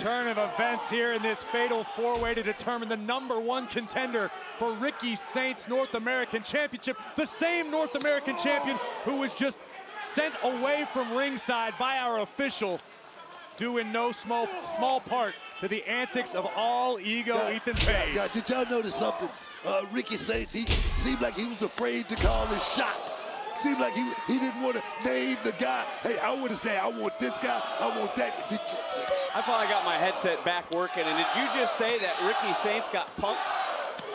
Turn of events here in this fatal four-way to determine the #1 contender for Ricky Saints' North American Championship. The same North American champion who was just sent away from ringside by our official, due in no small part to the antics of all-ego Ethan Page. God, did y'all notice something? Ricky Saints, he seemed like he was afraid to call his shot. Seemed like he didn't want to name the guy. Hey, I would have said, I want this guy, I want that. Did you see that? I thought I got my headset back working, and did you just say that Ricky Saints got punked?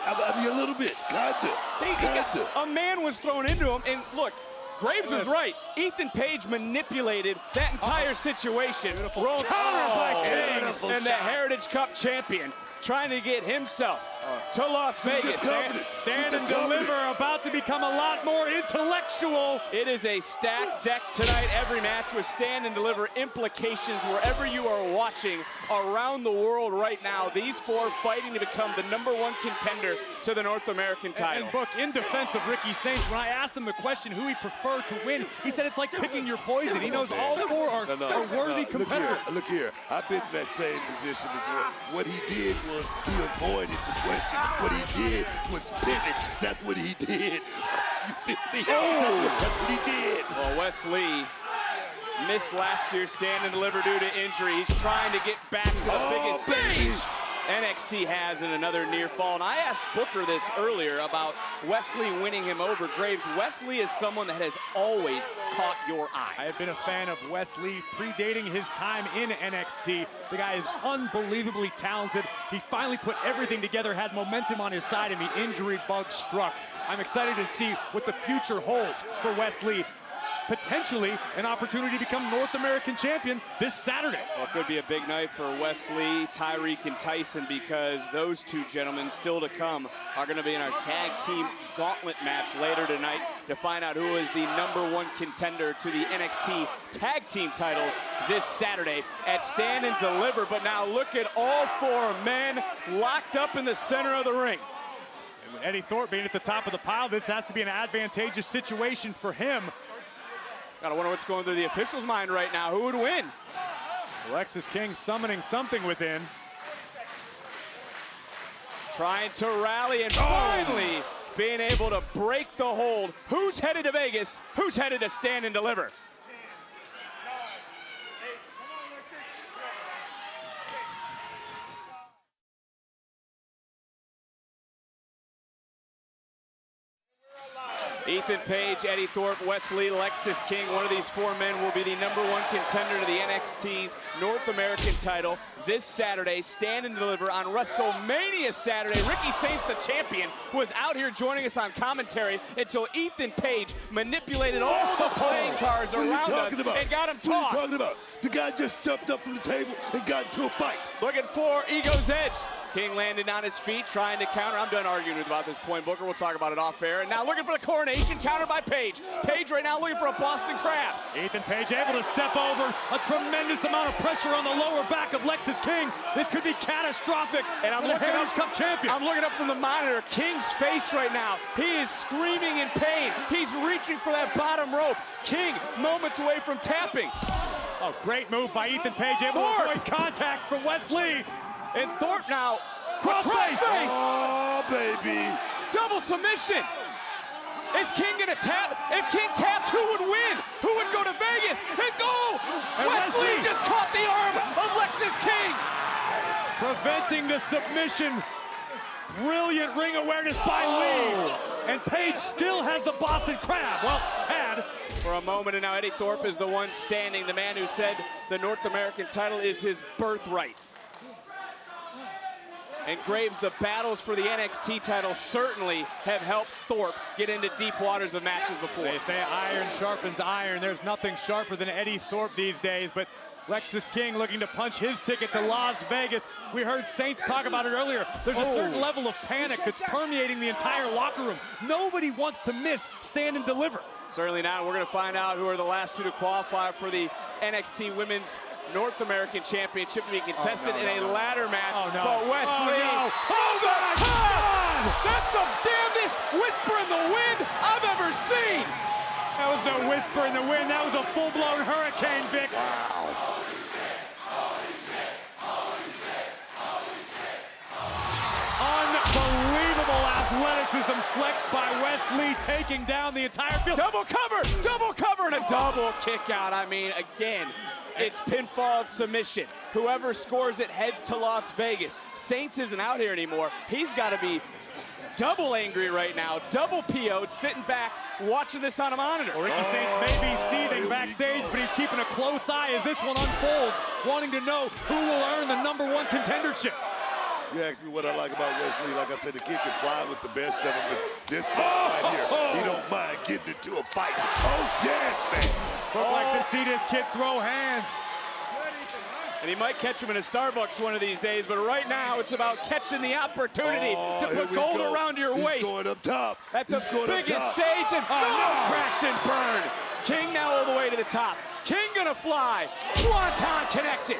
I mean, a little bit, kinda. A man was thrown into him, and look, Graves was right. Ethan Page manipulated that entire situation. Rolled counter by King, and the Heritage Cup champion trying to get himself to Las Vegas. Stand and deliver, about to become a lot more intellectual. It is a stacked deck tonight. Every match with stand and deliver implications wherever you are watching around the world right now. These four fighting to become the #1 contender to the North American title. And Book, in defense of Ricky Saints, when I asked him the question who he preferred to win, he said it's like picking your poison. He knows all four are worthy competitors. Look here, I've been in that same position before. What he did was he avoided the question. What he did was pivot. That's what he did. You feel me? That's what he did. Well, Wesley missed last year's stand and deliver due to injury. He's trying to get back to the biggest stage NXT has in another near fall. And I asked Booker this earlier about Wesley winning him over Graves. Wesley is someone that has always caught your eye. I have been a fan of Wesley predating his time in NXT. The guy is unbelievably talented. He finally put everything together, had momentum on his side, and the injury bug struck. I'm excited to see what the future holds for Wesley. Potentially an opportunity to become North American champion this Saturday. Well, it could be a big night for Wesley, Tyreek, and Tyson, because those two gentlemen still to come are going to be in our tag team gauntlet match later tonight to find out who is the #1 contender to the NXT tag team titles this Saturday at Stand and Deliver. But now look at all four men locked up in the center of the ring. And Eddy Thorpe being at the top of the pile, this has to be an advantageous situation for him. Gotta wonder what's going through the official's mind right now. Who would win? Lexis King summoning something within. Trying to rally and finally being able to break the hold. Who's headed to Vegas? Who's headed to Stand and Deliver? Ethan Page, Eddy Thorpe, Wesley, Lexis King. One of these four men will be the #1 contender to the NXT's North American title this Saturday. Stand and Deliver on WrestleMania Saturday. Ricky Saints, the champion, was out here joining us on commentary until Ethan Page manipulated all the playing cards around us and got him tossed. What are you talking about? The guy just jumped up from the table and got into a fight. Looking for Ego's edge. King landed on his feet, trying to counter. I'm done arguing about this point, Booker. We'll talk about it off air. And now looking for the coronation, countered by Page. Page right now looking for a Boston Crab. Ethan Page able to step over. A tremendous amount of pressure on the lower back of Lexis King. This could be catastrophic. And I'm looking Heritage Cup champion. I'm looking up from the monitor. King's face right now. He is screaming in pain. He's reaching for that bottom rope. King moments away from tapping. Oh, great move by Ethan Page, able to avoid contact from Wesley. And Thorpe now, crossface. Oh, baby. Double submission. Is King gonna tap? If King taps, who would win? Who would go to Vegas and go? And Wesley just caught the arm of Lexis King. Preventing the submission. Brilliant ring awareness by Lee. And Page still has the Boston Crab. Well, had. For a moment, and now Eddy Thorpe is the one standing, the man who said the North American title is his birthright. And Graves, the battles for the NXT title certainly have helped Thorpe get into deep waters of matches before. They say iron sharpens iron. There's nothing sharper than Eddy Thorpe these days, but Lexis King looking to punch his ticket to Las Vegas. We heard Saints talk about it earlier. There's a certain level of panic that's permeating the entire locker room. Nobody wants to miss Stand and Deliver. Certainly not. We're going to find out who are the last two to qualify for the NXT Women's North American Championship to be contested in a ladder match. But Wesley, oh my God! That's the damnedest whisper in the wind I've ever seen. That was no whisper in the wind. That was a full-blown hurricane, Vic. Wow. Athleticism flexed by Wesley, taking down the entire field. Double cover, and a double kick out. I mean, again, it's pinfall and submission. Whoever scores it heads to Las Vegas. Saints isn't out here anymore. He's got to be double angry right now, double PO'd, sitting back, watching this on a monitor. Well, Ricky Saints may be seething backstage, but he's keeping a close eye as this one unfolds, wanting to know who will earn the #1 contendership. You asked me what I like about Wesley. Like I said, the kid can fly with the best of them, but this part right here, he don't mind getting into a fight. Oh, yes, man. Would like to see this kid throw hands. And he might catch him in a Starbucks one of these days, but right now it's about catching the opportunity to put gold around your waist. He's going up top. At the biggest stage, and no crash and burn. King now all the way to the top. King gonna fly. Swanton connected.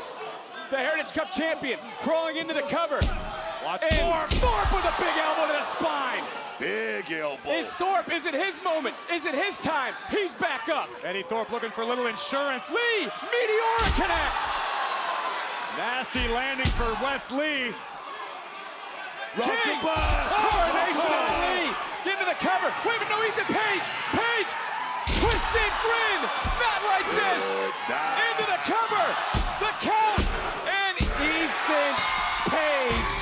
The Heritage Cup champion crawling into the cover. Watch Thorpe with a big elbow to the spine. Big elbow. Is Thorpe, is it his moment? Is it his time? He's back up. Eddy Thorpe looking for a little insurance. Lee, Meteora connects. Nasty landing for Wesley. King, coronation on Lee. Get into the cover. Wait a minute, no, he did Page. Page, twisted grin. Not like this. Into the cover. The count. And Ethan Page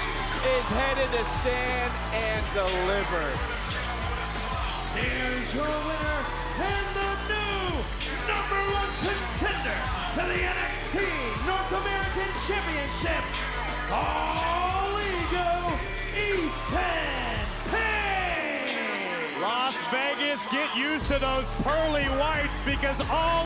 is headed to stand and deliver. Here's your winner and the new #1 contender to the NXT North American Championship, All Ego, Ethan Page. Las Vegas, get used to those pearly whites because all